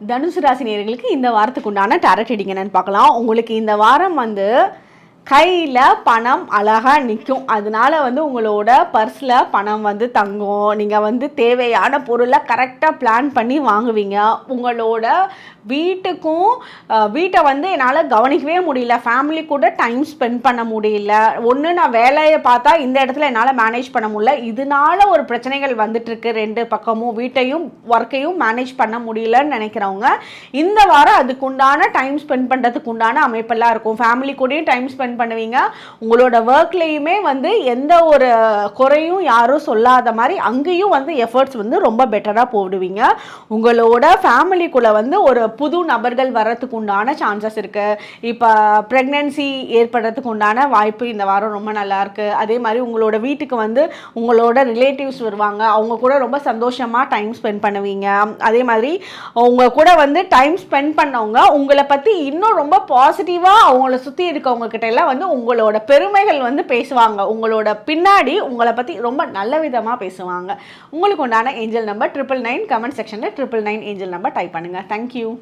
தனுசு ராசி நேயர்களுக்கு இந்த வாரத்துக்கு உண்டான டாரட் ரீடிங் என்னன்னு பார்க்கலாம். உங்களுக்கு இந்த வாரம் கையில் பணம் அழகாக நிற்கும். அதனால உங்களோட பர்ஸில் பணம் தங்கும். நீங்கள் தேவையான பொருளை கரெக்டாக பிளான் பண்ணி வாங்குவீங்க. உங்களோட வீட்டை என்னால் கவனிக்கவே முடியல, ஃபேமிலி கூட டைம் ஸ்பெண்ட் பண்ண முடியல, ஒன்று நான் வேலையை பார்த்தா இந்த இடத்துல என்னால் மேனேஜ் பண்ண முடியல, இதனால ஒரு பிரச்சனைகள் வந்துட்டுருக்கு. ரெண்டு பக்கமும் வீட்டையும் ஒர்க்கையும் மேனேஜ் பண்ண முடியலன்னு நினைக்கிறவங்க இந்த வாரம் அதுக்குண்டான டைம் ஸ்பெண்ட் பண்ணுறதுக்கு உண்டான அமைப்பெல்லாம் இருக்கும். ஃபேமிலி கூடயும் டைம் ஸ்பெண்ட் பண்ணுவீங்க. உங்களோட ஒர்க்லேயுமே எந்த ஒரு குறையும் யாரும் சொல்லாத மாதிரி அங்கேயும் எஃபர்ட்ஸ் ரொம்ப பெட்டராக போடுவீங்க. உங்களோட ஃபேமிலிக்குள்ளே ஒரு புது நபர்கள் வர்றதுக்கு உண்டான சான்சஸ் இருக்குது. இப்போ ப்ரெக்னென்சி ஏற்படுறதுக்கு உண்டான வாய்ப்பு இந்த வாரம் ரொம்ப நல்லா இருக்குது. அதே மாதிரி உங்களோட வீட்டுக்கு உங்களோட ரிலேட்டிவ்ஸ் வருவாங்க. அவங்க கூட ரொம்ப சந்தோஷமாக டைம் ஸ்பெண்ட் பண்ணுவீங்க. அதே மாதிரி உங்கள் கூட டைம் ஸ்பெண்ட் பண்ணவங்க உங்களை பற்றி இன்னும் ரொம்ப பாசிட்டிவாக அவங்கள சுற்றி இருக்கவங்க கிட்ட எல்லாம் உங்களோட பெருமைகள் பேசுவாங்க. உங்களோட பின்னாடி உங்களை பற்றி ரொம்ப நல்ல விதமாக பேசுவாங்க. உங்களுக்கு உண்டான ஏஞ்சல் நம்பர் 999. கமெண்ட் செக்ஷனில் 999 ஏஞ்சல் நம்பர் டைப் பண்ணுங்கள். தேங்க்யூ.